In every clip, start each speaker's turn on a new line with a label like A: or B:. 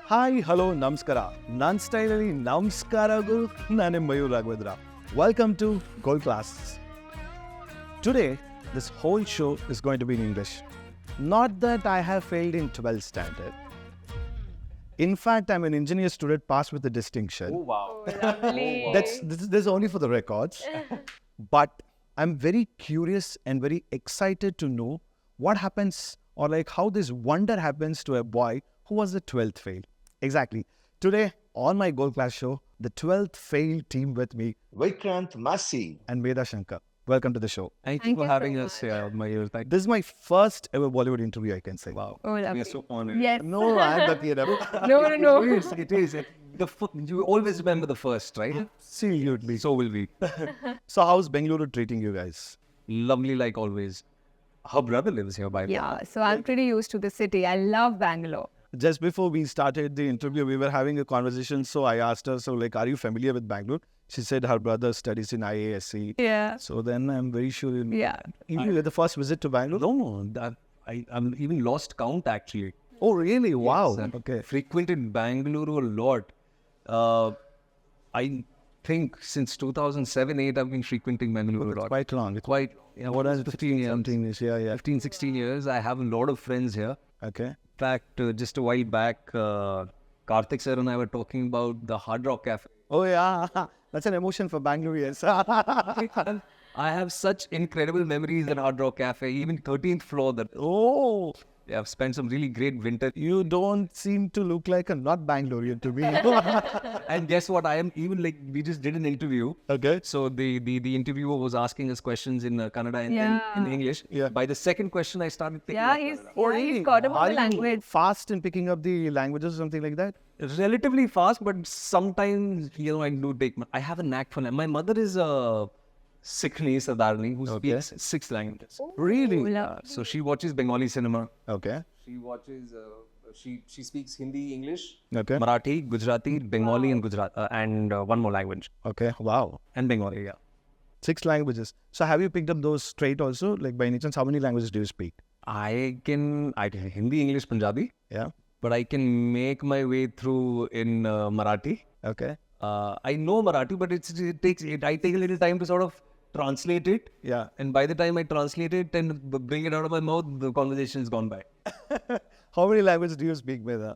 A: Hi, hello, namaskara. Non-stylely namaskaragu. Nane Mayuraa Raghavendra. Welcome to Gold Class. Today, this whole show is going to be in English. Not that I have failed in 12th standard. In fact, I'm an engineer student passed with a distinction.
B: Oh, wow.
C: Lovely.
A: This is only for the records. But I'm very curious and very excited to know what happens or like how this wonder happens to a boy who was the 12th fail. Exactly. Today on my Gold Class show, the 12th fail team with me
B: Vikrant Massey.
A: and Medha Shankar. Welcome to the show.
C: Thank
B: Thank you for
C: you so
B: having
C: much.
B: us here, Mayur. Thank
A: This is my first ever Bollywood interview, I can say.
B: Wow.
C: Oh,
B: We
C: lovely.
B: are so honored.
C: Yes.
A: No, I'm lucky enough.
C: No.
B: It is. You always remember the first, right?
A: Absolutely.
B: So will we.
A: So how's Bengaluru treating you guys?
B: Lovely like always. Her brother lives here, by the way.
C: Yeah, so I'm pretty used to the city. I love Bangalore.
A: Just before we started the interview, we were having a conversation. So I asked her, so like, are you familiar with Bangalore? She said her brother studies in IASC.
C: Yeah.
A: So then I'm very sure you
C: Yeah.
A: were the first visit to Bangalore?
B: No, I'm even lost count actually.
A: Oh, really? Wow.
B: Yes,
A: Okay.
B: Frequented Bengaluru a lot. I think since 2007-8, I've been frequenting Bengaluru a lot.
A: Quite long. It's
B: Quite, yeah,
A: what is
B: 15 years.
A: something is, yeah.
B: 15, 16 years. I have a lot of friends here.
A: Okay.
B: In fact, just a while back, Karthik sir and I were talking about the Hard Rock Cafe.
A: Oh, yeah. That's an emotion for Bangalore, yes.
B: I have such incredible memories at Hard Rock Cafe, even 13th floor. That
A: Oh,
B: I've spent some really great winter.
A: you don't seem to look like a not Bangalorean to me.
B: And guess what? I am even like, we just did an interview.
A: Okay.
B: So the interviewer was asking us questions in Kannada and in English.
A: Yeah.
B: By the second question, I started picking
C: Yeah,
B: up
C: he's,
B: Kannada.
C: he's got about
A: Are
C: the
A: you
C: language.
A: fast in picking up the languages or something like that?
B: Relatively fast, but sometimes, I do take, I have a knack for that. My mother is a Sikhni Sardarni who speaks 6 languages.
A: Really?
B: So she watches Bengali cinema.
A: Okay.
B: She watches, she speaks Hindi, English,
A: Okay.
B: Marathi, Gujarati, Bengali and one more language.
A: Okay. Wow.
B: And Bengali, yeah.
A: 6 languages. So have you picked up those straight also? Like by any chance, how many languages do you speak?
B: I can Hindi, English, Punjabi,
A: Yeah.
B: but I can make my way through in Marathi.
A: Okay.
B: I know Marathi, but I take a little time to sort of translate it.
A: Yeah.
B: And by the time I translate it and bring it out of my mouth, the conversation is gone by.
A: How many languages do you speak, Medha?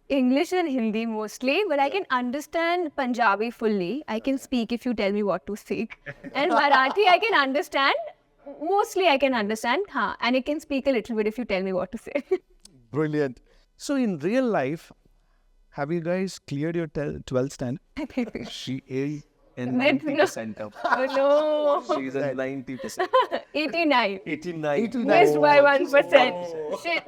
C: English and Hindi mostly, but I can understand Punjabi fully. I can speak if you tell me what to speak. And Marathi I can understand. Mostly I can understand. And I can speak a little bit if you tell me what to say.
A: Brilliant. So in real life, have you guys cleared your 12th stand?
B: She is in
C: No.
B: 90% of.
C: Oh no.
B: She's at 90%.
C: 89.
B: 89.
C: Missed by 1%. Shit.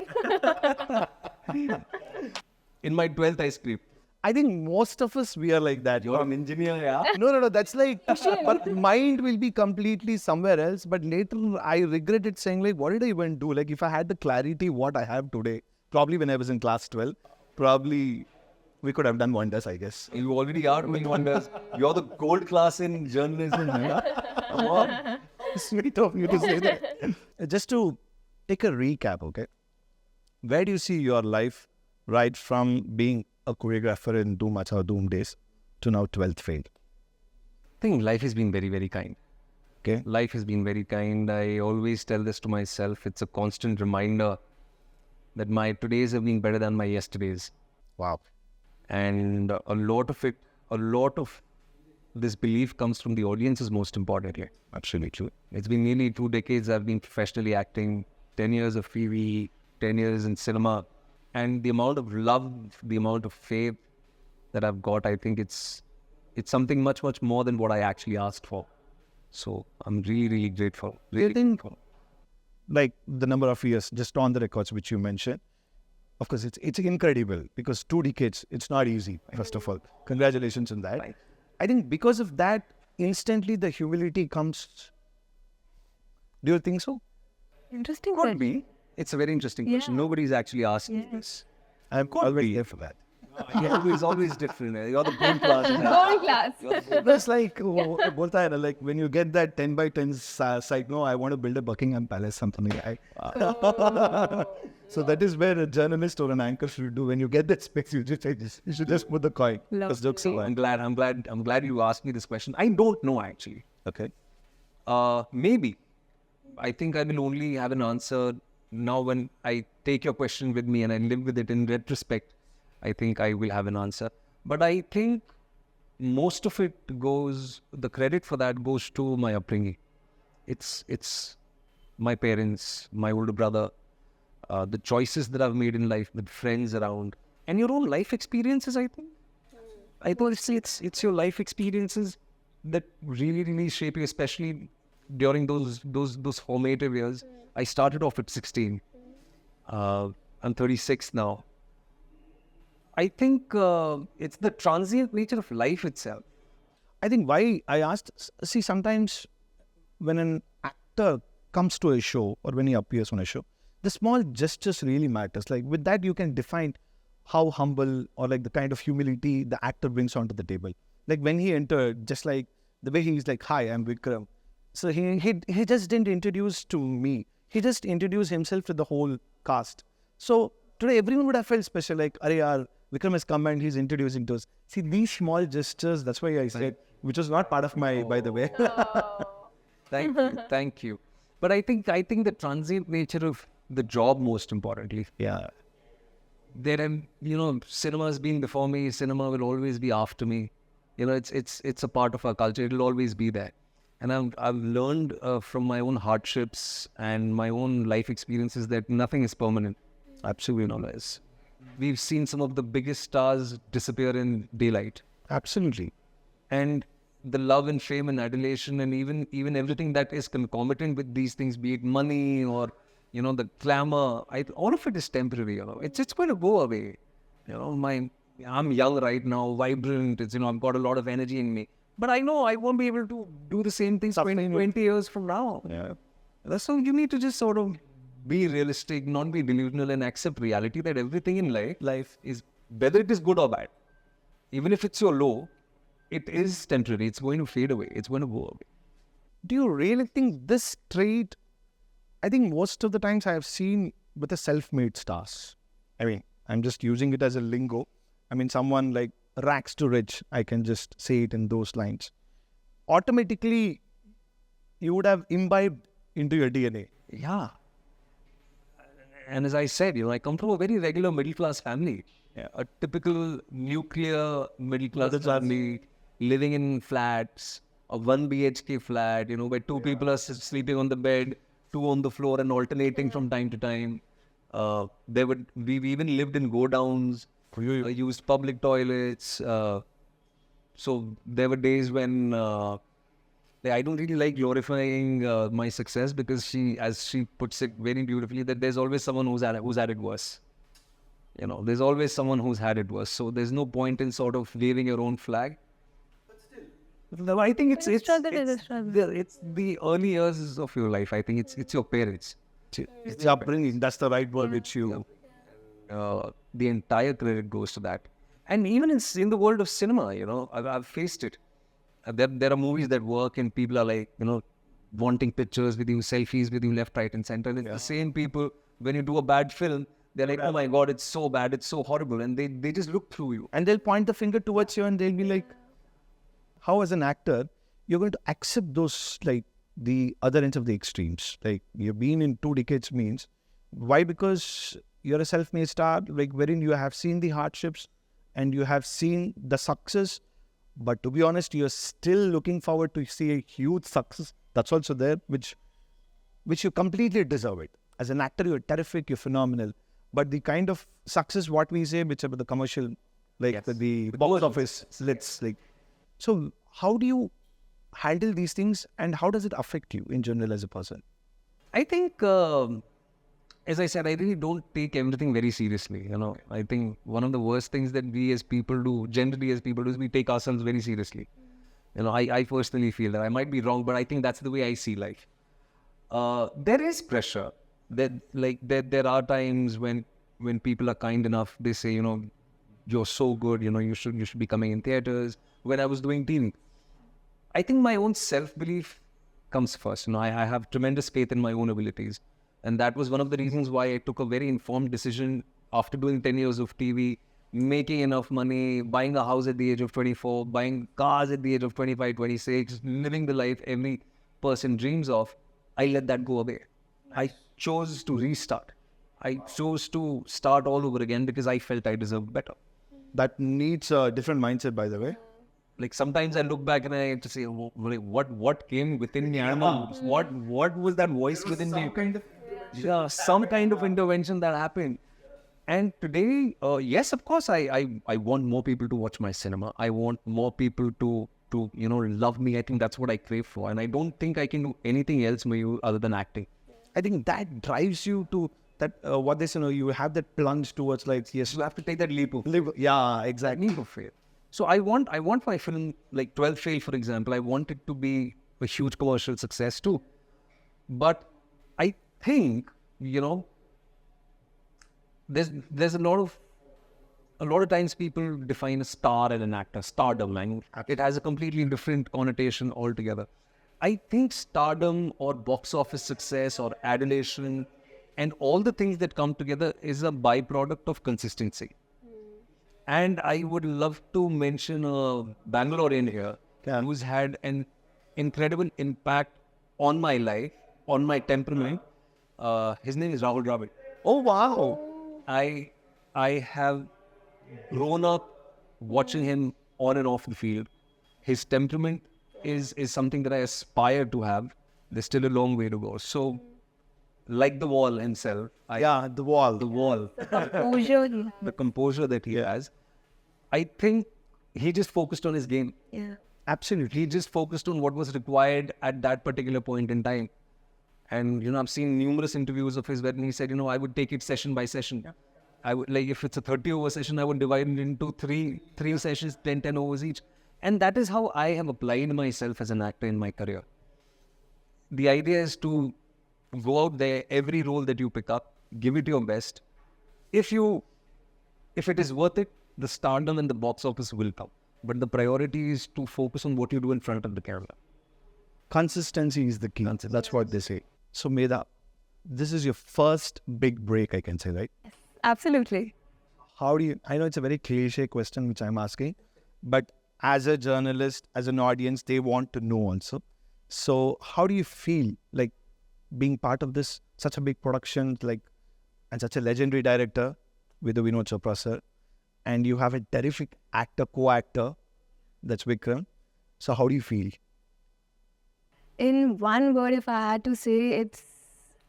B: In my 12th, I screamed.
A: I think most of us, we are like that.
B: You're an engineer, yeah?
A: No. That's like, but mind will be completely somewhere else. But later, I regretted saying like, what did I even do? Like if I had the clarity what I have today, probably when I was in class 12, probably we could have done wonders, I guess.
B: You already are doing wonders. You're the gold class in journalism. Huh?
A: Sweet of you to say that. Just to take a recap, okay? Where do you see your life right from being a choreographer in Doom Acha Doom days to now 12th fail?
B: I think life has been very, very kind.
A: Okay.
B: Life has been very kind. I always tell this to myself. It's a constant reminder that my todays have been better than my yesterdays.
A: Wow.
B: And a lot of this belief comes from the audience is most important here.
A: Absolutely.
B: It's been nearly 2 decades I've been professionally acting, 10 years of TV, 10 years in cinema. And the amount of love, the amount of faith that I've got, I think it's something much, much more than what I actually asked for. So I'm really, really grateful. Really grateful.
A: Like the number of years just on the records which you mentioned, of course it's incredible because 2 decades, it's not easy, first of all. Congratulations on that.
B: Right.
A: I think because of that, instantly the humility comes. Do you think so?
C: Interesting.
B: Could be. It's a very interesting question. Nobody's actually asked me this.
A: I'm always here for that.
B: It's always different. You're the gold class.
C: Gold class.
A: That's like, बोलता है ना, like when you get that 10 by 10 site, no, I want to build a Buckingham Palace, something like that. So that is where a journalist or an anchor should do. When you get that space, you should just put the coin. That's jokes aside.
B: I'm glad you asked me this question. I don't know actually.
A: Okay.
B: Maybe. I think I will only have an answer now when I take your question with me and I live with it in retrospect. I think I will have an answer. But I think most of it goes, the credit for that goes to my upbringing. It's my parents, my older brother, the choices that I've made in life with friends around, and your own life experiences, I think. I thought it's your life experiences that really shape you, especially during those formative years. I started off at 16. I'm 36 now. I think it's the transient nature of life itself.
A: I think why I asked, see, sometimes when an actor comes to a show or when he appears on a show, the small gestures really matters. Like with that, you can define how humble or like the kind of humility the actor brings onto the table. Like when he entered, just like the way he's like, "Hi, I'm Vikram." So he just didn't introduce to me. He just introduced himself to the whole cast. So today everyone would have felt special, like, "Arey yaar, Vikram has come and he's introducing to us." See, these small gestures, that's why I said, which was not part of my, by the way.
B: Thank you. But I think the transient nature of the job, most importantly.
A: Yeah.
B: There are, cinema has been before me. Cinema will always be after me. It's a part of our culture. It'll always be there. And I've learned from my own hardships and my own life experiences that nothing is permanent.
A: Absolutely.
B: We've seen some of the biggest stars disappear in daylight.
A: Absolutely.
B: And the love and fame and adulation and even everything that is concomitant with these things, be it money or, the glamour, all of it is temporary, It's going to go away. I'm young right now, vibrant, I've got a lot of energy in me. But I know I won't be able to do the same things 20 years from now.
A: Yeah.
B: So you need to just sort of be realistic, not be delusional, and accept reality that everything in life is, whether it is good or bad, even if it's your low, it is temporary. It's going to fade away. It's going to go away.
A: Do you really think this trait, I think most of the times I have seen with the self-made stars. I mean, I'm just using it as a lingo. I mean, someone like rags to rich, I can just say it in those lines. Automatically, you would have imbibed into your DNA.
B: Yeah. And as I said, I come from a very regular middle-class family.
A: Yeah.
B: A typical nuclear middle-class family, living in flats, a 1 BHK flat, where two people are sleeping on the bed, two on the floor and alternating from time to time. We've even lived in go-downs, used public toilets. So there were days when I don't really like glorifying my success because as she puts it very beautifully, that there's always someone who's had it worse. There's always someone who's had it worse. So there's no point in sort of waving your own flag. But still, I think it's the early years of your life. I think it's your parents.
A: It's the upbringing. That's the right word which you...
B: The entire credit goes to that. And even in the world of cinema, I've faced it. There are movies that work and people are like, wanting pictures with you, selfies with you left, right and center. And it's the same people, when you do a bad film, they're like, "Oh my God, it's so bad, it's so horrible." And they just look through you.
A: And they'll point the finger towards you and they'll be like, how as an actor, you're going to accept those, like the other ends of the extremes. Like you've been in 2 decades means. Why? Because you're a self-made star, like wherein you have seen the hardships and you have seen the success. But to be honest, you're still looking forward to see a huge success. That's also there, which you completely deserve it. As an actor, you're terrific, you're phenomenal. But the kind of success, what we say, which about the commercial, like the box office, so how do you handle these things and how does it affect you in general as a person?
B: I think, as I said, I really don't take everything very seriously. I think one of the worst things that we as people do, generally as people do, is we take ourselves very seriously. I personally feel that. I might be wrong, but I think that's the way I see life. There is pressure. There are times when people are kind enough, they say, you're so good, you should be coming in theaters. When I was doing TV, I think my own self-belief comes first. I have tremendous faith in my own abilities. And that was one of the reasons why I took a very informed decision after doing 10 years of TV, making enough money, buying a house at the age of 24, buying cars at the age of 25, 26, living the life every person dreams of. I let that go away. I chose to restart. I chose to start all over again because I felt I deserved better.
A: That needs a different mindset, by the way.
B: Like sometimes I look back and I have to say, what came within me? I don't know. What was that voice within me? Some kind of intervention that happened. And today, yes, of course, I want more people to watch my cinema. I want more people to love me. I think that's what I crave for. And I don't think I can do anything else, Mayur, other than acting.
A: I think that drives you to that, what they say, you have that plunge towards like, yes.
B: You have to take that leap of
A: Yeah, exactly.
B: leap of faith. So I want my film, like 12 Fail, for example, I want it to be a huge commercial success too. But I think, there's a lot of times people define a star and an actor, stardom, and it has a completely different connotation altogether. I think stardom or box office success or adulation and all the things that come together is a byproduct of consistency. And I would love to mention a Bangalorean here who's had an incredible impact on my life, on my temperament. His name is Rahul Dravid.
A: Oh, wow.
B: I have grown up watching him on and off the field. His temperament is something that I aspire to have. There's still a long way to go. So, like the wall himself.
A: The wall.
B: The wall.
C: Composure.
B: The composure that he has. I think he just focused on his game.
C: Yeah.
A: Absolutely.
B: He just focused on what was required at that particular point in time. And, I've seen numerous interviews of his where he said, I would take it session by session. Yeah. I would, like, if it's a 30-over session, I would divide it into three sessions, 10 overs each. And that is how I have applied myself as an actor in my career. The idea is to go out there, every role that you pick up, give it your best. If it is worth it, the stardom and the box office will come. But the priority is to focus on what you do in front of the camera.
A: Consistency is the key. That's what they say. So, Medha, this is your first big break, I can say, right?
C: Absolutely.
A: How do you, I know it's a very cliche question which I'm asking, but as a journalist, as an audience, they want to know also. So, how do you feel like being part of this, such a big production, and such a legendary director, Vidhu Vinod Chopra, sir, and you have a terrific actor, co-actor, that's Vikrant. So, how do you feel?
C: In one word, if I had to say,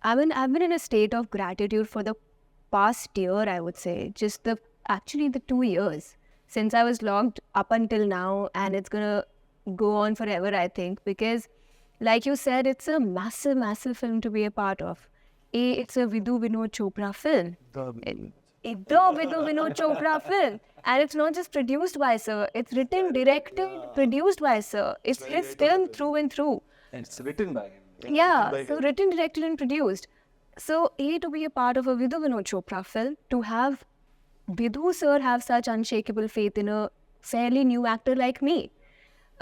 C: I've been in a state of gratitude for the past year, I would say. Just the 2 years since I was logged up until now, and it's gonna go on forever, I think, because like you said, it's a massive, massive film to be a part of. It's a Vidhu Vinod Chopra film. The Vidhu Vinod Chopra film. And it's not just produced by sir, it's written, directed, produced by sir. It's his film through and through.
B: And it's written by him.
C: Yeah, so written, directed and produced. So to be a part of a Vidhu Vinod Chopra film, to have Vidhu sir have such unshakable faith in a fairly new actor like me.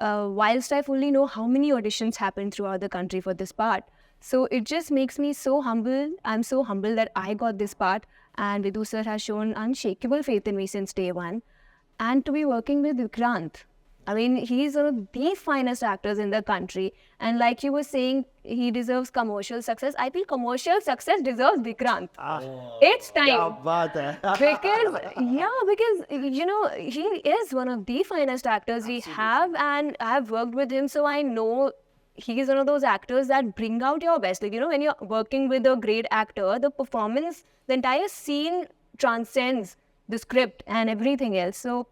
C: Whilst I fully know how many auditions happen throughout the country for this part. So it just makes me so humble. I'm so humble that I got this part, and Vidhu sir has shown unshakable faith in me since day one. And to be working with Vikrant, I mean, he's one of the finest actors in the country. And like you were saying, he deserves commercial success. I feel commercial success deserves Vikrant. It's time. because, he is one of the finest actors we have, and I have worked with him, so I know he's one of those actors that bring out your best. Like, when you're working with a great actor, the performance, the entire scene transcends the script and everything else. So,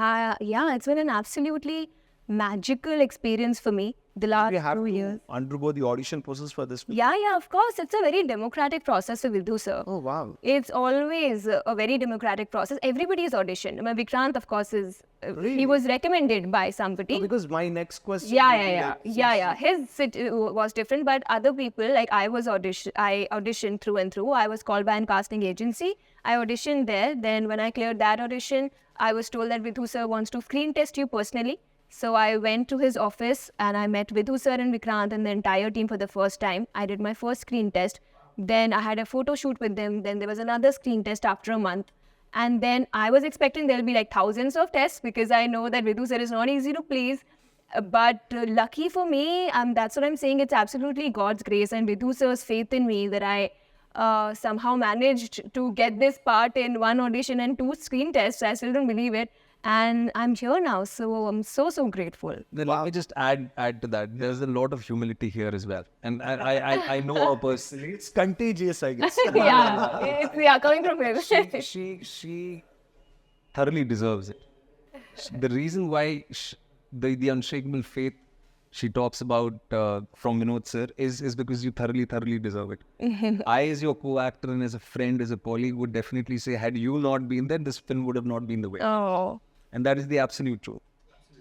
C: it's been an absolutely magical experience for me the last 2 years.
A: Undergo the audition process for this?
C: Yeah, of course. It's a very democratic process with Vidhu sir.
A: Oh, wow.
C: It's always a very democratic process. Everybody's auditioned. I mean, Vikrant, of course, he was recommended by somebody.
A: No, because my next question...
C: Yeah. His was different, but other people, like I auditioned through and through. I was called by a casting agency. I auditioned there. Then when I cleared that audition, I was told that Vidhu sir wants to screen test you personally. So I went to his office and I met Vidhu sir and Vikrant and the entire team for the first time. I did my first screen test. Then I had a photo shoot with them. Then there was another screen test after a month. And then I was expecting there'll be like thousands of tests because I know that Vidhu sir is not easy to please. But lucky for me, that's what I'm saying. It's absolutely God's grace and Vidhu sir's faith in me that I somehow managed to get this part in one audition and 2 screen tests. I still don't believe it. And I'm here now. So I'm so grateful.
B: Then let me just add to that. There's a lot of humility here as well. And I know her personally.
A: It's contagious, I guess.
C: yeah, coming from him.
B: She thoroughly deserves it. The reason why the unshakable faith she talks about from Vinod sir is because you thoroughly deserve it. I, as your co-actor and as a friend, as a colleague, would definitely say, had you not been there, this film would have not been the way.
C: Oh.
B: And that is the absolute truth.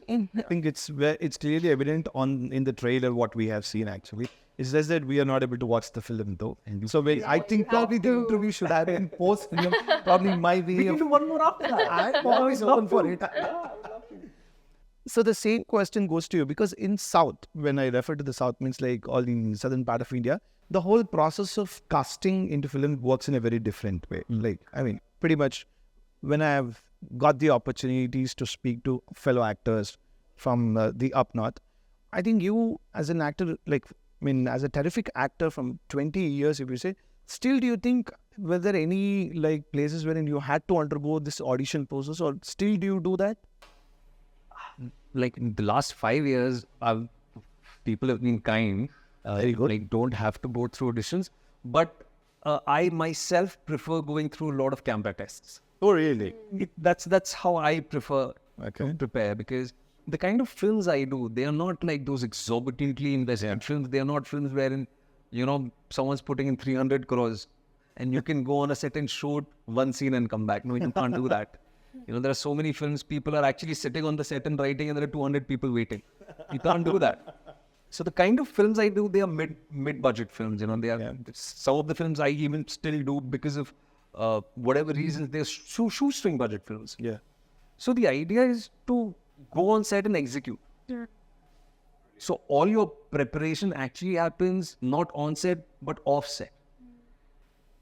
A: I think it's clearly evident in the trailer what we have seen actually. It's just that we are not able to watch the film though. So I think probably the interview should have been post-film. Probably my way. We can do one more after that. I'm always open for it. So the same question goes to you because in South, when I refer to the South, means like all in southern part of India, the whole process of casting into film works in a very different way. Like, I mean, pretty much when I have got the opportunities to speak to fellow actors from the up north, I think you as an actor, like, I mean, as a terrific actor from 20 years, if you say, still do you think, were there any like places wherein you had to undergo this audition process or still do you do that?
B: Like in the last 5 years, people have been kind.
A: Very good.
B: Like don't have to go through auditions. But I myself prefer going through a lot of camera tests.
A: Oh, really?
B: That's how I prefer
A: Okay.
B: to prepare because the kind of films I do, they are not like those exorbitantly invested films. They are not films wherein, someone's putting in 300 crores and you can go on a set and shoot one scene and come back. No, you can't do that. There are so many films, people are actually sitting on the set and writing and there are 200 people waiting. You can't do that. So the kind of films I do, they are mid-budget films. They are some of the films I even still do because of whatever reasons, they're shoestring budget films.
A: Yeah.
B: So the idea is to go on set and execute. Yeah. So all your preparation actually happens not on set, but off set.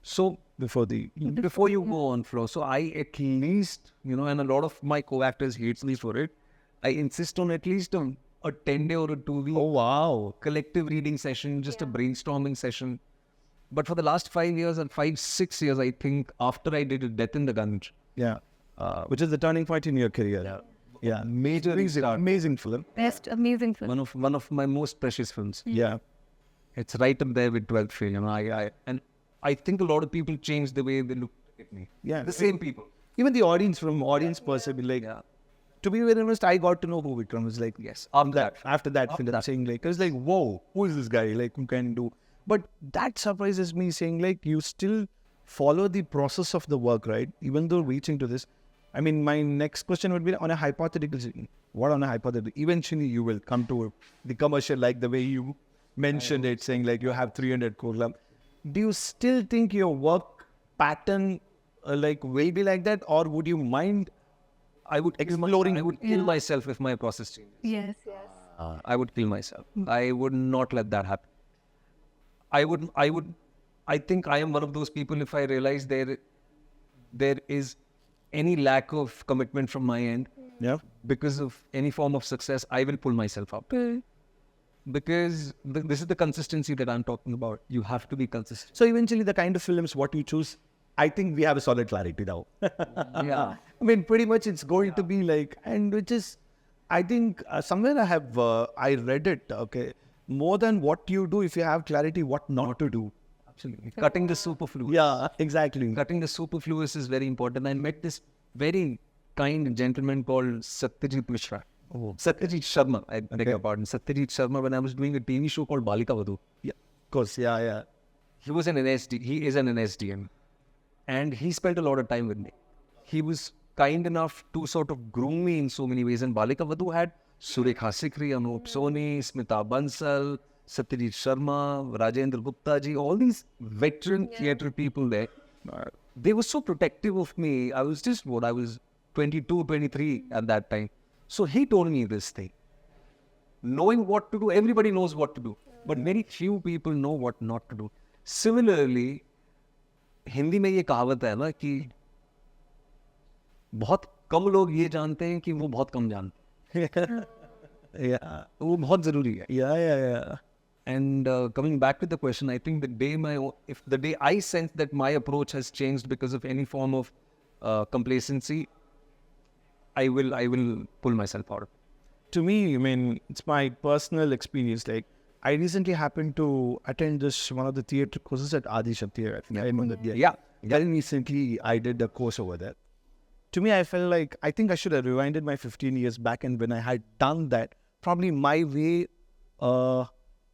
B: So before you go on floor. So I at least, and a lot of my co-actors hates me for it. I insist on at least a 10-day or a 2-week collective reading session, just a brainstorming session. But for the last 5 years and 5-6 years, I think after I did a Death in the Gunge.
A: Yeah. Which is the turning point in your career. Yeah. Amazing film.
C: Best amazing film.
B: One of my most precious films.
A: Yeah.
B: It's right up there with 12th Fail. I think a lot of people changed the way they look at me.
A: Yeah.
B: The same people.
A: Even the audience perspective, to be very honest, I got to know who Vikrant was like.
B: Yes.
A: After that film, saying like, I was like, whoa, who is this guy? Like, who can do? But that surprises me, saying like, you still follow the process of the work, right? Even though reaching to this. I mean, my next question would be on a hypothetical scene. What on a hypothetical? Eventually, you will come to the commercial like the way you mentioned it, saying like you have 300 crore. Do you still think your work pattern will be like that, or would you mind? I would kill myself if my process changes.
C: Yes.
B: I would kill myself. I would not let that happen. I think I am one of those people, if I realize there is any lack of commitment from my end, because of any form of success, I will pull myself up. Because this is the consistency that I'm talking about. You have to be consistent.
A: So eventually the kind of films, what you choose, I think we have a solid clarity now.
B: Yeah.
A: I mean, pretty much it's going to be like, and which is, I think somewhere I read it, okay, more than what you do, if you have clarity, what not to do.
B: Absolutely. Cutting the superfluous.
A: Yeah, exactly.
B: Cutting the superfluous is very important. I met this very kind gentleman called Satyajit Mishra. Satyajit Sharma, I beg your pardon. Satyajit Sharma, when I was doing a TV show called Balika Vadhu.
A: Yeah, of course, yeah.
B: He was an NSD. He is an NSDM. And he spent a lot of time with me. He was kind enough to sort of groom me in so many ways. And Balika Vadhu had Surekha Sikri, Anup Soni, Smita Bansal, Satyajit Sharma, Rajendra Gupta ji, all these veteran theatre people there. they were so protective of me. I was just I was 22, 23 at that time. So he told me this thing. Knowing what to do, everybody knows what to do. But very few people know what not to do. Similarly, Hindi में ये कहावत है ना कि बहुत कम लोग ये जानते हैं कि वो बहुत कम जानते हैं.
A: Yeah.
B: वो बहुत ज़रूरी है.
A: Yeah.
B: And coming back to the question, I think if the day I sense that my approach has changed because of any form of complacency, I will pull myself out of it.
A: To me, I mean, it's my personal experience. Like, I recently happened to attend one of the theatre courses at Adi Shakti. I think I remember that.
B: Yeah.
A: Very recently, I did a course over there. To me, I felt like I think I should have rewinded my 15 years back, and when I had done that, probably my way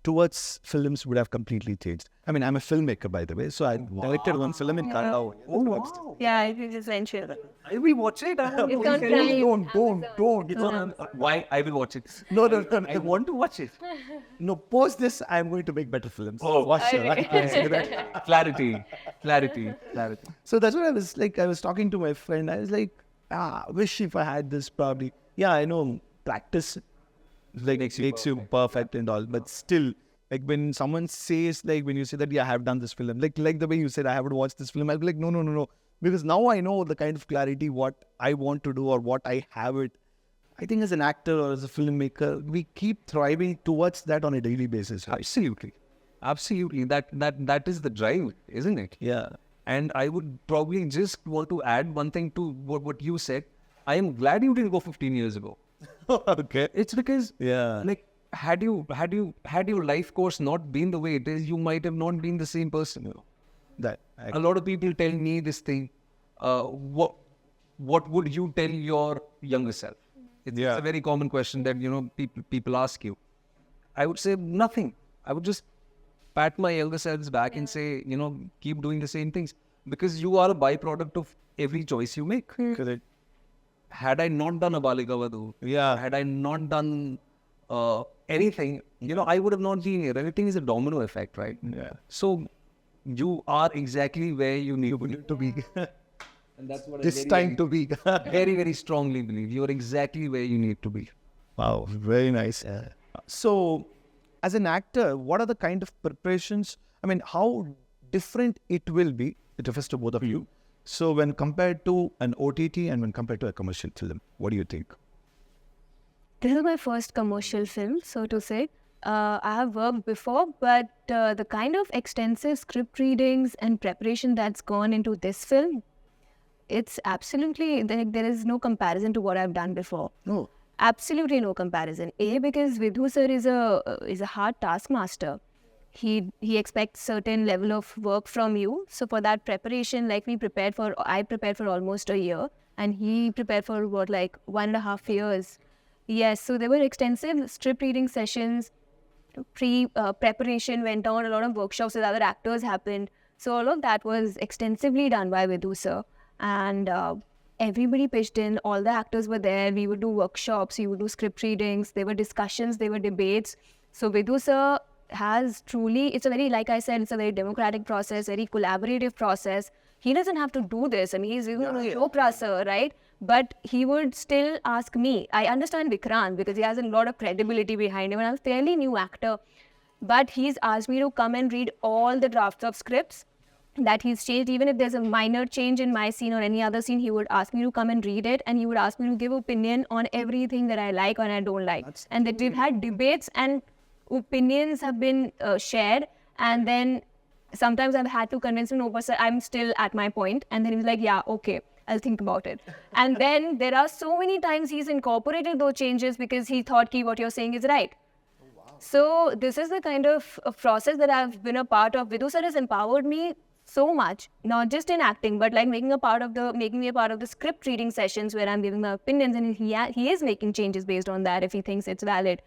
A: towards films would have completely changed. I mean, I'm a filmmaker, by the way, so I directed one film in Kannada.
B: Oh, wow.
C: Yeah, I think just mentioned.
B: I will watch it.
C: It's on Prime.
A: Don't. It's on.
B: Why? I will watch it.
A: No.
B: I want to watch it.
A: No, post this, I'm going to make better films.
B: Oh,
A: Watch it. I can say that.
B: Clarity.
A: So that's what I was like. I was talking to my friend. I was like, wish if I had this probably. Yeah, I know practice like makes you perfect and all, but still, like when someone says, like when you say that, yeah, I have done this film, like the way you said, I haven't watched this film, I'll be like, no. Because now I know the kind of clarity, what I want to do or what I have it. I think as an actor or as a filmmaker, we keep thriving towards that on a daily basis. Right?
B: Absolutely. That is the drive, isn't it?
A: Yeah.
B: And I would probably just want to add one thing to what you said. I am glad you didn't go 15 years ago.
A: Okay.
B: It's because,
A: Yeah.
B: like, had your life course not been the way it is, you might have not been the same person. You know?
A: That.
B: A lot of people tell me this thing. What would you tell your younger self? It's a very common question that people ask you. I would say nothing. I would just pat my younger selves back and say, keep doing the same things, because you are a byproduct of every choice you make.
A: Correct.
B: Had I not done a Balika Vadhu, had I not done anything, I would have not been here. Everything is a domino effect, right?
A: Yeah.
B: So you are exactly where you need
A: To be.
B: And that's what
A: This time to be.
B: very, very strongly believe. You are exactly where you need to be.
A: Wow, very nice. So, as an actor, what are the kind of preparations? I mean, how different it will be, it refers to both of you. So, when compared to an OTT and when compared to a commercial film, what do you think?
C: This is my first commercial film, so to say. I have worked before, but the kind of extensive script readings and preparation that's gone into this film, it's absolutely, there is no comparison to what I've done before.
A: No.
C: Absolutely no comparison. Because Vidhu sir is a hard taskmaster. He expects certain level of work from you. So for that preparation, like I prepared for almost a year, and he prepared for 1.5 years. Yes, so there were extensive script reading sessions, preparation went on, a lot of workshops with other actors happened. So all of that was extensively done by Vidhu sir. And everybody pitched in, all the actors were there, we would do workshops, we would do script readings, there were discussions, there were debates. So Vidhu sir has truly, it's a very, like I said, it's a very democratic process, very collaborative process. He doesn't have to do this. I mean, he's Vidhu Vinod Chopra sir, right? But he would still ask me. I understand Vikrant because he has a lot of credibility behind him, and I'm a fairly new actor. But he's asked me to come and read all the drafts of scripts that he's changed. Even if there's a minor change in my scene or any other scene, he would ask me to come and read it, and he would ask me to give opinion on everything that I like or I don't like. And that we've had debates and opinions have been shared, and then sometimes I've had to convince him, no, but sir, I'm still at my point. And then he was like, yeah, okay, I'll think about it. And then there are so many times he's incorporated those changes because he thought what you're saying is right. So this is the kind of process that I've been a part of. Vidhu sir has empowered me so much, not just in acting, but like making me a part of the script reading sessions where I'm giving my opinions, and he is making changes based on that if he thinks it's valid,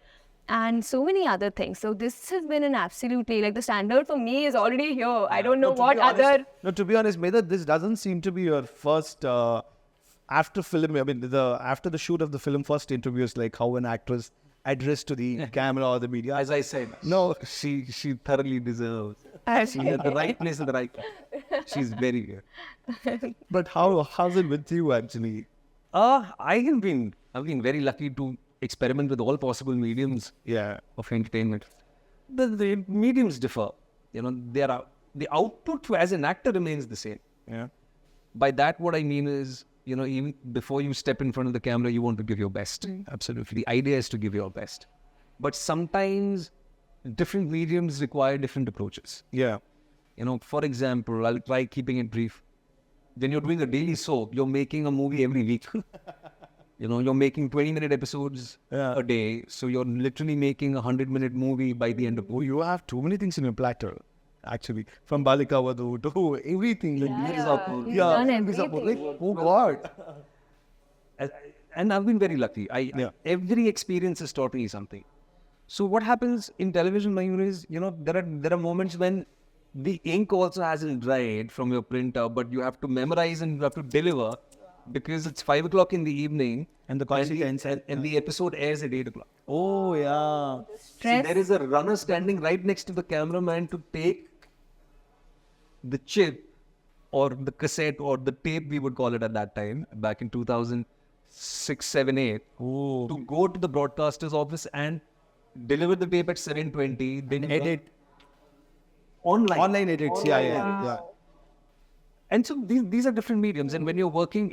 C: and so many other things. So this has been an absolutely, like, the standard for me is already here. I don't know what other.
A: No, to be honest, Medha, this doesn't seem to be your first after film. I mean, after the shoot of the film, first interviews, like how an actress addressed to the camera or the media.
B: As I said,
A: no,
B: she thoroughly deserves. She had the right place at the right time. She's very good.
A: But how's it with you actually?
B: I've been very lucky to experiment with all possible mediums
A: Yeah.
B: of entertainment. The mediums differ. The output as an actor remains the same.
A: Yeah.
B: By that, what I mean is, even before you step in front of the camera, you want to give your best.
A: Absolutely.
B: The idea is to give your best. But sometimes different mediums require different approaches.
A: Yeah.
B: For example, I'll try keeping it brief. When you're doing a daily soap, you're making a movie every week. You're making 20-minute episodes a day. So you're literally making a 100-minute movie by the end of the
A: Oh,
B: week.
A: you have too many things in your platter, actually. From Balika Vadhu to everything. Like,
C: You've done everything.
A: like, oh God.
B: And I've been very lucky. Every experience has taught me something. So what happens in television, Mayur, is, there are moments when the ink also hasn't dried from your printer, but you have to memorize and you have to deliver because it's 5 o'clock in the evening
A: And the consequence.
B: and the episode airs at 8 o'clock.
A: Oh, yeah.
B: So
C: Stress.
B: there is a runner standing right next to the cameraman to take the chip or the cassette or the tape, we would call it at that time, back in 2006, 7, 8,
A: Oh.
B: to go to the broadcaster's office and deliver the tape at 7:20, then edit online.
A: Online edits. Yeah.
B: And so these are different mediums. And when you're working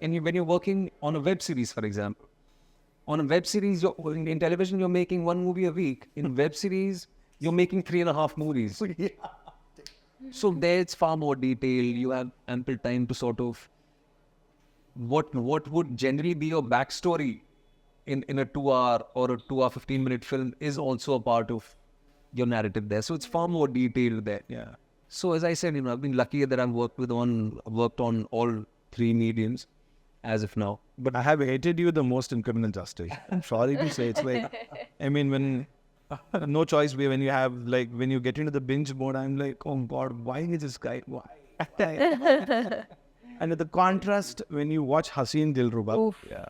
B: on a web series, for example, on a web series, in television, you're making one movie a week. In web series, you're making 3.5 movies. So there it's far more detailed. You have ample time to sort of what would generally be your backstory in a 2-hour or a 2-hour 15-minute film is also a part of your narrative there. So it's far more detailed there.
A: Yeah.
B: So as I said, I've been lucky that I've worked on all 3 mediums as of now.
A: But I have hated you the most in criminal justice. I'm sorry to say. It's like, I mean, when no choice, when you have, like, when you get into the binge mode, I'm like, oh God, why is this guy? Why? And the contrast, when you watch Haseen Dilruba,
C: Oof.
A: yeah,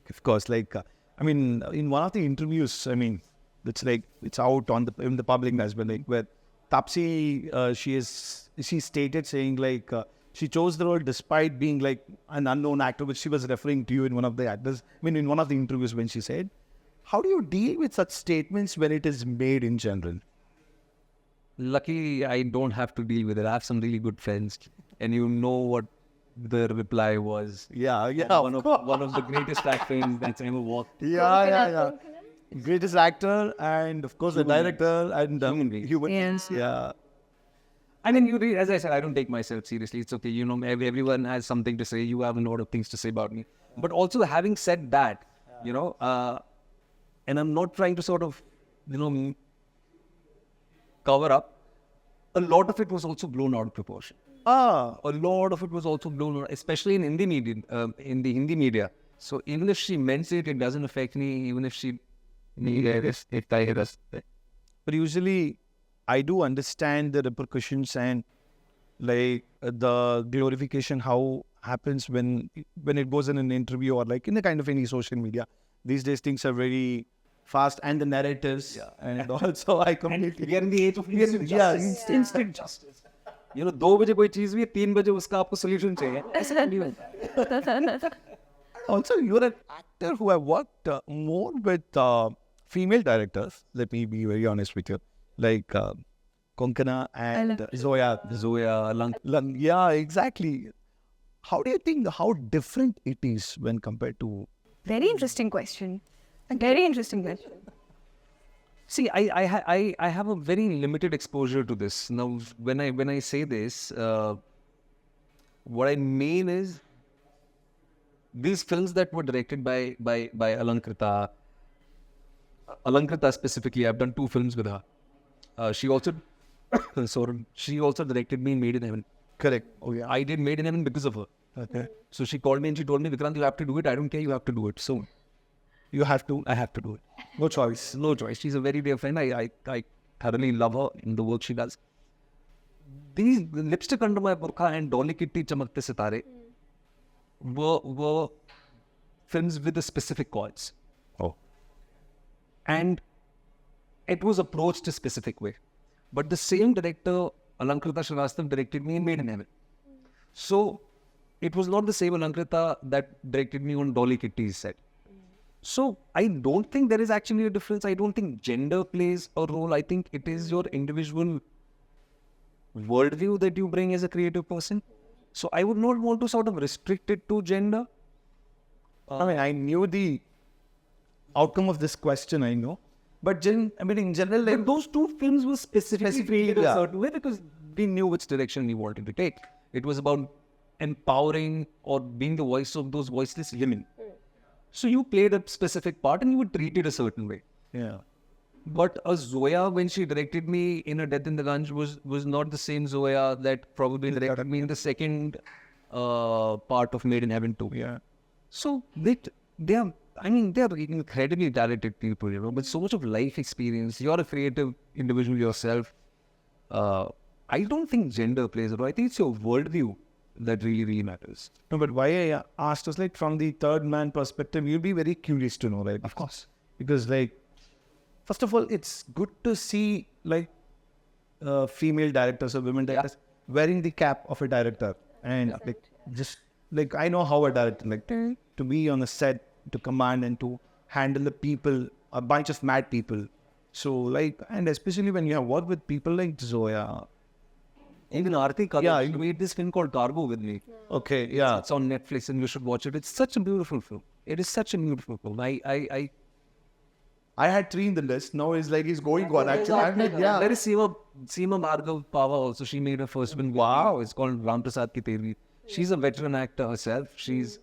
A: of course, like, I mean, in one of the interviews, I mean, it's like, it's out in the public as well, like, where Tapsi, she stated saying, like, she chose the role despite being like an unknown actor, which she was referring to you in one of the actors. I mean, in one of the interviews when she said, how do you deal with such statements when it is made in general?
B: Luckily, I don't have to deal with it. I have some really good friends, and you know what the reply was.
A: Yeah.
B: One of the greatest actors that's ever walked.
A: Yeah. Greatest actor and of course the director and
B: Human being.
A: human beings. Yeah.
B: I mean, as I said, I don't take myself seriously. It's okay. Everyone has something to say. You have a lot of things to say about me. But also, having said that, and I'm not trying to sort of, cover up. A lot of it was also blown out of proportion. A lot of it was also blown out, especially in Hindi media. In the Hindi media. So even if she meant it, it doesn't affect me. Even if she,
A: But usually I do understand the repercussions and like the glorification how happens when it goes in an interview or like in the kind of any social media. These days things are very fast and the narratives and also I completely
B: we are in the age of instant justice. 2 बजे कोई चीज भी है 3 बजे उसका आपको solution चाहिए. ऐसा नहीं होता.
A: Also, you're an actor who have worked more with female directors. Let me be very honest with you, like Konkana and Zoya. Yeah, exactly. How do you think how different it is when compared to?
C: Very interesting question. Very interesting question.
B: See, I have a very limited exposure to this. Now, when I say this, what I mean is these films that were directed by Alankrita specifically, I've done 2 films with her. She also directed me in Made in Heaven.
A: Correct. Oh yeah.
B: I did Made in Heaven because of her.
A: Okay.
B: So she called me and she told me, Vikrant, you have to do it. I don't care, you have to do it. So
A: You have to.
B: I have to do it.
A: No choice.
B: No choice. She's a very dear friend. I thoroughly love her in the work she does. These Lipstick Under My Burqa and Dolly Kitty Chamakte Sitare were films with a specific cause.
A: Oh.
B: And it was approached a specific way. But the same director, Alankrita Srivastava, directed me in Made in Heaven. So it was not the same Alankrita that directed me on Dolly Kitty's set. So I don't think there is actually a difference. I don't think gender plays a role. I think it is your individual worldview that you bring as a creative person. So I would not want to sort of restrict it to gender.
A: I mean, I knew the outcome of this question, I know. But in general, like,
B: Those two films were specifically treated a
A: yeah.
B: certain way because we knew which direction we wanted to take. It was about empowering or being the voice of those voiceless women. So you played a specific part and you were treated a certain way.
A: yeah.
B: But a Zoya, when she directed me in A Death in the Lunch, was not the same Zoya that probably directed me in the second part of Made in Heaven 2.
A: Yeah.
B: So they are incredibly talented people, with so much of life experience. You're a creative individual yourself. I don't think gender plays a role. I think it's your worldview that really, really matters.
A: No, but why I asked was like from the third man perspective, you'd be very curious to know, right?
B: Of course.
A: Because like, first of all, it's good to see like female directors or women directors wearing the cap of a director. And like, just like, I know how a director, like to be on a set, to command and to handle the people, a bunch of mad people. So like, and especially when you have worked with people like Zoya.
B: Even Aarti Kadam,
A: Yeah,
B: she made this film called Cargo with me.
A: Okay, yeah.
B: It's on Netflix and you should watch it. It's such a beautiful film. It is such a beautiful film.
A: I had 3 in the list. Now it's like he's going one. Actually, yeah.
B: There is Seema Bhargav Pava also. She made her first film. Wow. It's called Ram Prasad Ki Tervi. She's a veteran actor herself. She's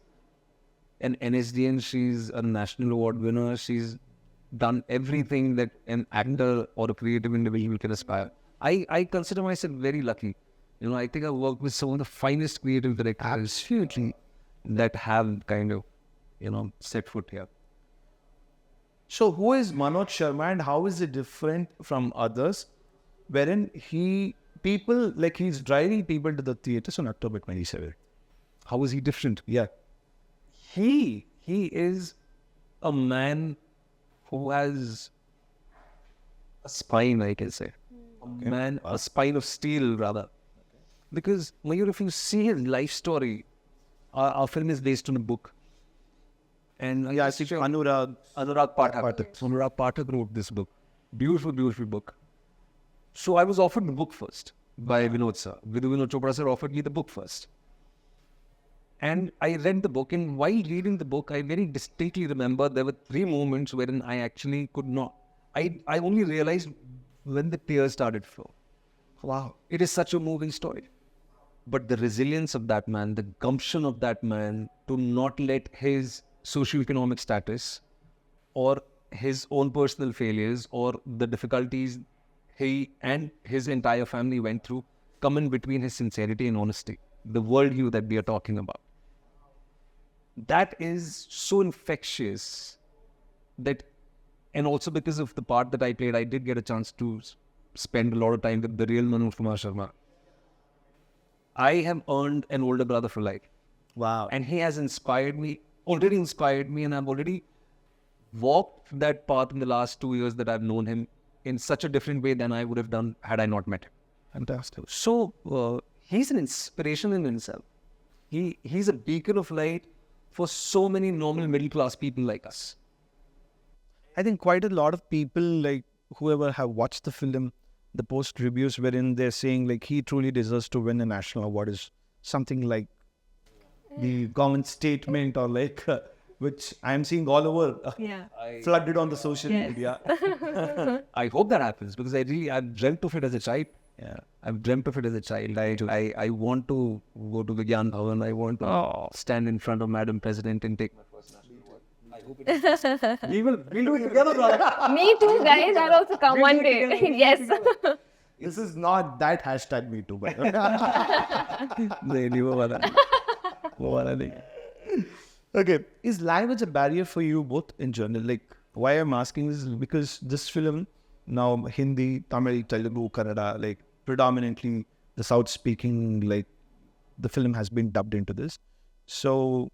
B: an NSDN. She's a national award winner. She's done everything that an actor or a creative individual can aspire. I consider myself very lucky. I think I've worked with some of the finest creative directors that have kind of, set foot here.
A: So who is Manoj Sharma and how is it different from others? Wherein he's driving people to the theatres on October 27th.
B: How is he different?
A: Yeah.
B: He is a man who has a spine, I can say. A spine of steel, rather. Because, Mayur, if you see his life story, our film is based on a book. And
A: Yeah, I think Anurag
B: Pathak. Anurag Pathak wrote this book. Beautiful, beautiful book. So I was offered the book first by Vinod sir. Vidhu Vinod Chopra sir offered me the book first. And I read the book, and while reading the book, I very distinctly remember there were 3 moments wherein I actually could not. I only realized when the tears started flowing. Wow. It is such a moving story. But the resilience of that man, the gumption of that man to not let his socioeconomic status or his own personal failures or the difficulties he and his entire family went through come in between his sincerity and honesty. The worldview that we are talking about. That is so infectious that, and also because of the part that I played, I did get a chance to spend a lot of time with the real Manoj Kumar Sharma. I have earned an older brother for life.
A: Wow.
B: And he has already inspired me, and I've already walked that path in the last 2 years that I've known him in such a different way than I would have done had I not met him.
A: Fantastic.
B: So he's an inspiration in himself. He's a beacon of light for so many normal middle class people like us.
A: I think quite a lot of people, like whoever have watched the film, the post reviews wherein they're saying like he truly deserves to win a national award is something like the government statement or like which I'm seeing all over flooded on the social media.
B: I hope that happens because I've dreamt of it as a child.
A: Yeah.
B: I've dreamt of it as a child. I want to go to Vigyan Bhavan. I want to stand in front of Madam President and take my first national award. I hope it happens. We'll do it together, brother.
C: Me too, guys. I'll also come one day. Yes.
A: This is not that hashtag me too, but okay. Is language a barrier for you both in general? Like, why I'm asking this is because this film, now Hindi, Tamil, Telugu, Kannada, like predominantly the South speaking, like the film has been dubbed into this. So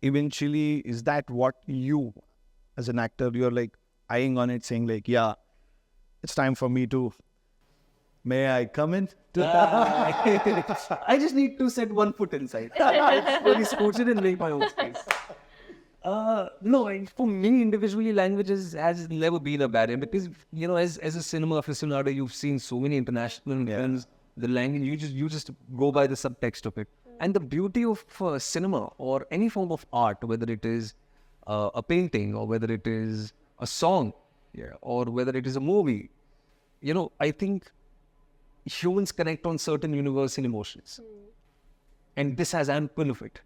A: eventually, is that what you as an actor, you're like eyeing on it saying like, yeah, it's time for me to May I come in?
B: I just need to set one foot inside. Slowly scooch it and make my own space. No, for me individually, languages has never been a barrier because, you know, as a cinema aficionado, you've seen so many international films. The language, you just go by the subtext of it. And the beauty of cinema or any form of art, whether it is a painting or whether it is a song, or whether it is a movie, you know, I think humans connect on certain universal emotions. And this has ample of it.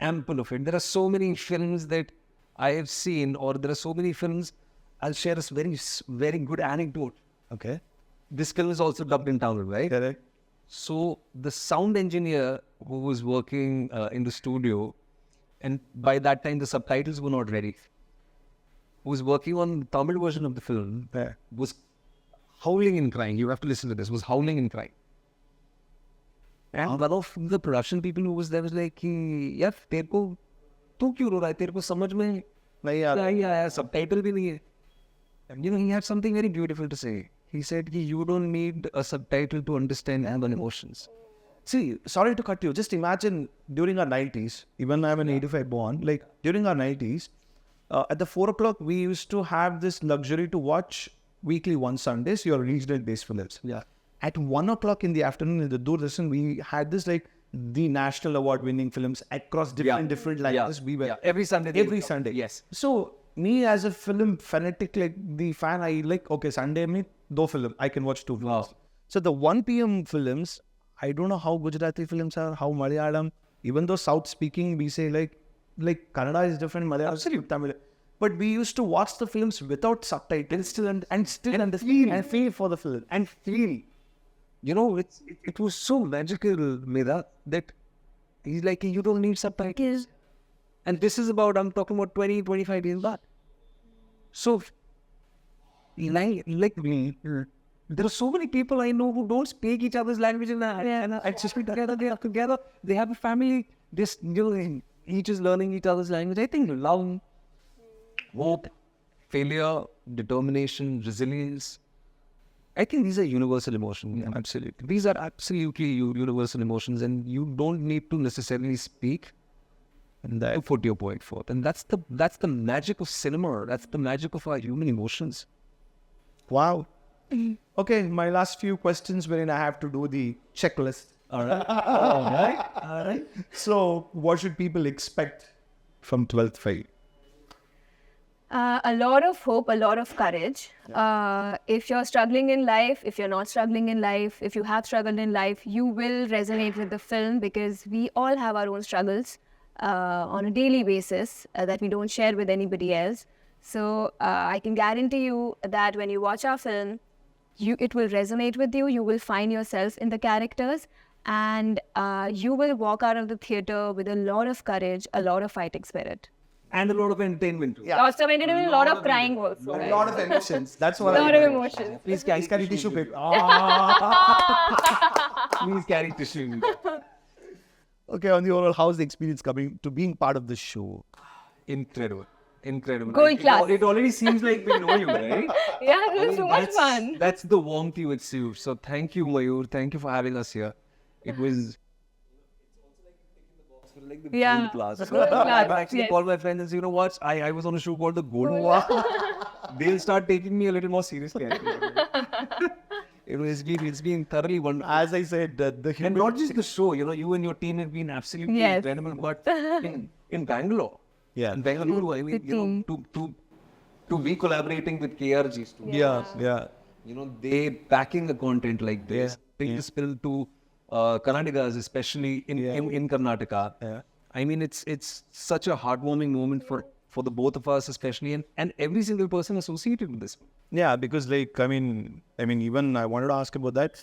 B: Ample of it. There are so many films that I have seen, or there are so many films. I'll share a very good anecdote.
A: Okay.
B: This film is also dubbed in Tamil, right?
A: Correct.
B: So the sound engineer who was working in the studio, and by that time the subtitles were not ready, who was working on the Tamil version of the film, was howling and crying. You have to listen to this. Was howling and crying. And one of the production people who was there was like, "यार तेरे को तू क्यों रो रहा है? तेरे को समझ में
A: नहीं आया."
B: subtitle भी नहीं है. And you know, he had something very beautiful to say. He said, "You don't need a subtitle to understand human emotions."
A: See, sorry to cut you. Just imagine during our 90s, even I'm an 85 born, like during our 90s, at the 4 o'clock, we used to have this luxury to watch weekly on Sundays, your regional based films.
B: Yeah.
A: At 1 o'clock in the afternoon in the Doordarshan, we had this like the national award winning films across different languages. We were
B: every Sunday.
A: every Sunday.
B: Yes.
A: So me as a film fanatic, like the fan, I like, okay, Sunday mein do film. I can watch 2 films.
B: Wow.
A: So the 1 p.m. films, I don't know how Gujarati films are, how Malayalam, even though South speaking, we say like Kannada is different, Malayalam is Tamil. But we used to watch the films without subtitles still and understand and feel for the film.
B: And feel. You know, it was so magical, Medha, that he's like, you don't need subtitles. And this is about, I'm talking about 20, 25 years back. So, like me, there are so many people I know who don't speak each other's language and just together, they are together, they have a family, this, you know, each is learning each other's language. I think love, hope, failure, determination, resilience, I think these are universal emotions. Yeah, absolutely. These are absolutely universal emotions, and you don't need to necessarily speak to put your point forth. And that's the magic of cinema. That's the magic of our human emotions.
A: Wow. Okay, my last few questions wherein I have to do the checklist.
B: All right. All right.
A: So, what should people expect from 12th fail?
C: A lot of hope, a lot of courage. If you're struggling in life, if you're not struggling in life, if you have struggled in life, you will resonate with the film because we all have our own struggles on a daily basis that we don't share with anybody else. So I can guarantee you that when you watch our film, it will resonate with you. You will find yourself in the characters, and you will walk out of the theater with a lot of courage, a lot of fighting spirit.
B: And a lot of entertainment too.
A: Yeah.
C: Lots of entertainment, a lot of crying also.
A: A lot of emotions. That's what
C: a lot of emotions.
A: Please carry tissue paper.
B: Please carry tissue.
A: Okay, on the overall, how's the experience coming to being part of the show?
B: Incredible.
C: Gold class.
B: It already seems like we know you, right?
C: Yeah, it was so much fun.
B: That's the warmth you exude. So thank you, Mayur. Thank you for having us here. It was... like the gold class. So I've actually called my friends and said, you know what? I was on a show called the Gold Class. They'll start taking me a little more seriously. It's been thoroughly wonderful.
A: As I said,
B: and not just the show, you know, you and your team have been absolutely incredible. But in Bangalore, in Bengaluru, I mean, you know, to be collaborating with KRG studio.
A: Yeah.
B: You know, they backing the content like this. Bring this film to Kannadigas, especially in Karnataka.
A: Yeah.
B: I mean, it's such a heartwarming moment for the both of us, especially, and every single person associated with this.
A: Yeah, because like, I mean, even I wanted to ask about that.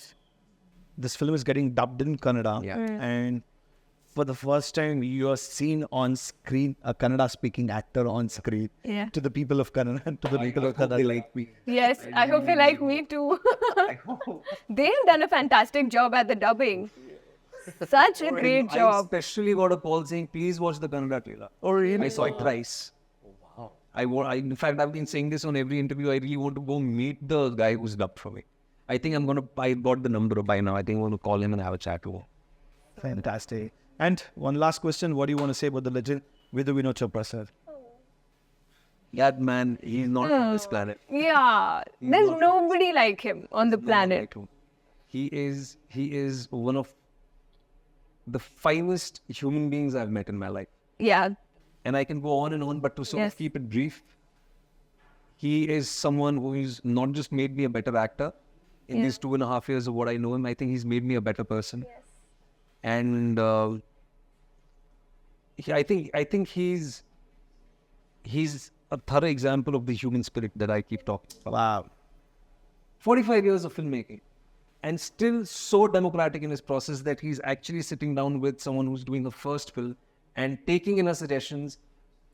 A: This film is getting dubbed in Kannada.
B: Yeah.
A: And for the first time, you are seen on screen, a Kannada-speaking actor on screen.
C: Yeah.
A: To the people of Kannada, to the people of Kannada.
B: They like me.
C: Yes, I hope they like me too. They've done a fantastic job at the dubbing. Such a great
B: I
C: job.
B: especially got a call saying, please watch the Kannada trailer.
A: Oh, really?
B: I saw it thrice. In fact, I've been saying this on every interview. I really want to go meet the guy who's dubbed for me. I think I got the number by now. I think I'm going to call him and have a chat to him.
A: Fantastic. And one last question. What do you want to say about the legend Vidhu Vinod Chopra, sir?
B: That man, he's not on this planet.
C: Yeah, there's nobody like him on the planet.
B: He is one of the finest human beings I've met in my life.
C: Yeah.
B: And I can go on and on, but to sort of keep it brief, he is someone who's not just made me a better actor in these 2.5 years of what I know him. I think he's made me a better person. Yes. And I think he's a thorough example of the human spirit that I keep talking about.
A: Wow.
B: 45 years of filmmaking and still so democratic in his process that he's actually sitting down with someone who's doing a first film and taking in our suggestions.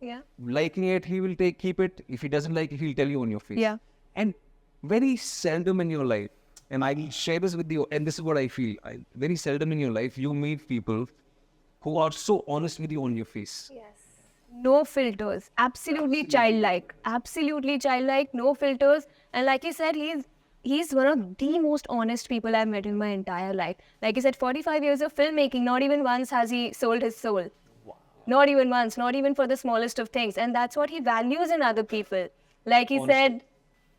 C: Yeah.
B: Liking it, he will keep it. If he doesn't like it, he'll tell you on your face.
C: Yeah.
B: And very seldom in your life, and I will share this with you, and this is what I feel. Very seldom in your life, you meet people who are so honest with you on your face.
C: Yes. No filters. Absolutely childlike. Absolutely childlike. No filters. And like you said, he's one of the most honest people I've met in my entire life. Like you said, 45 years of filmmaking, not even once has he sold his soul. Wow. Not even once, not even for the smallest of things. And that's what he values in other people. Like he said,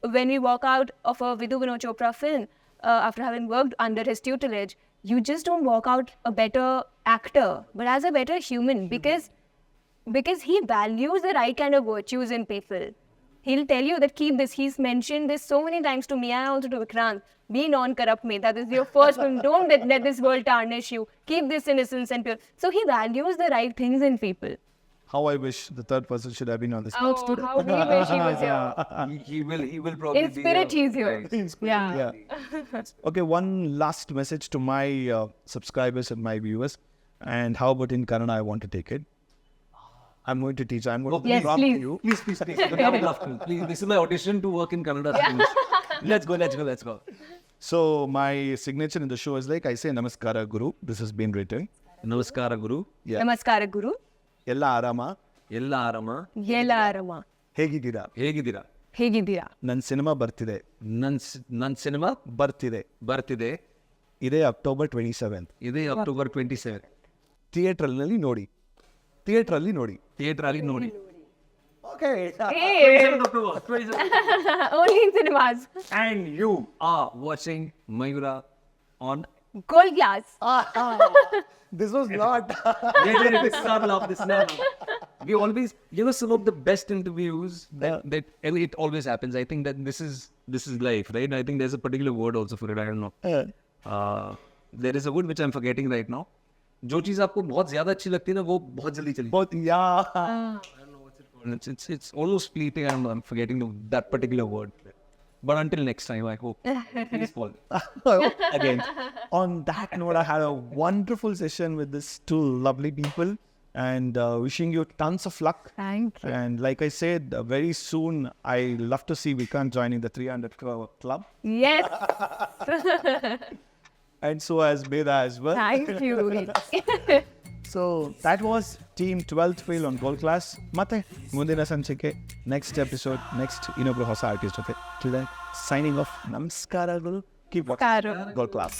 C: when we walk out of a Vidhu Vinod Chopra film, after having worked under his tutelage, you just don't walk out a better actor, but as a better human, because he values the right kind of virtues in people. He'll tell you that keep this. He's mentioned this so many times to me and also to Vikrant. Be non-corrupt, Medha. This is your first film. Don't let this world tarnish you. Keep this innocence and pure. So he values the right things in people.
A: How I wish the third person should have been on this.
C: Oh, how we wish he was here.
B: He will probably
C: In spirit, he's here.
A: Yeah. Okay, one last message to my subscribers and my viewers. And how about in Kannada, I want to take it. I'm going to teach. I'm going to drop
C: please.
A: you.
B: Please. Please, this is my audition to work in Kannada. Let's go.
A: So my signature in the show is like I say, Namaskara Guru. This has been written.
B: Namaskara Guru.
A: Yeah.
C: Namaskara Guru.
A: Ella arama.
B: Ella arama.
C: Yela arama.
A: Hegidira.
C: Hegidira.
A: Nan cinema bartide.
B: Nan cinema
A: ಬರ್ತಿದೆ ಇದೇ October 27th.
B: ಇದೇ October 27th.
A: Theatre ಅಲ್ಲಿ ನೋಡಿ. Okay.
C: Hey. Only in cinemas.
B: And you are watching Mayuraa on
C: Gold Glass.
A: This was not.
B: We always, some of the best interviews that it always happens. I think that this is life, right? I think there's a particular word also for it. I don't know. There is a word which I'm forgetting right now. जो चीज आपको बहुत ज्यादा अच्छी लगती है ना वो बहुत जल्दी चली it's almost fleeting. I'm forgetting that particular word. But until next time, I hope. Please follow.
A: Again, on that note, I had a wonderful session with these two lovely people and wishing you tons of luck.
C: Thank you.
A: And like I said, very soon, I love to see Vikrant joining the 300 crore club.
C: Yes.
A: And so as Medha as well.
C: Thank you.
A: So that was Team 12th Fail on Gold Class. ಮತ್ತೆ ಮುಂದಿನ ಸಂಚಿಕೆ next episode, next ಇನ್ನೊಬ್ರು ಹೊಸ artist ಜೊತೆ. Till then, signing off. ನಮಸ್ಕಾರಗಳು. Keep watching Gold Class.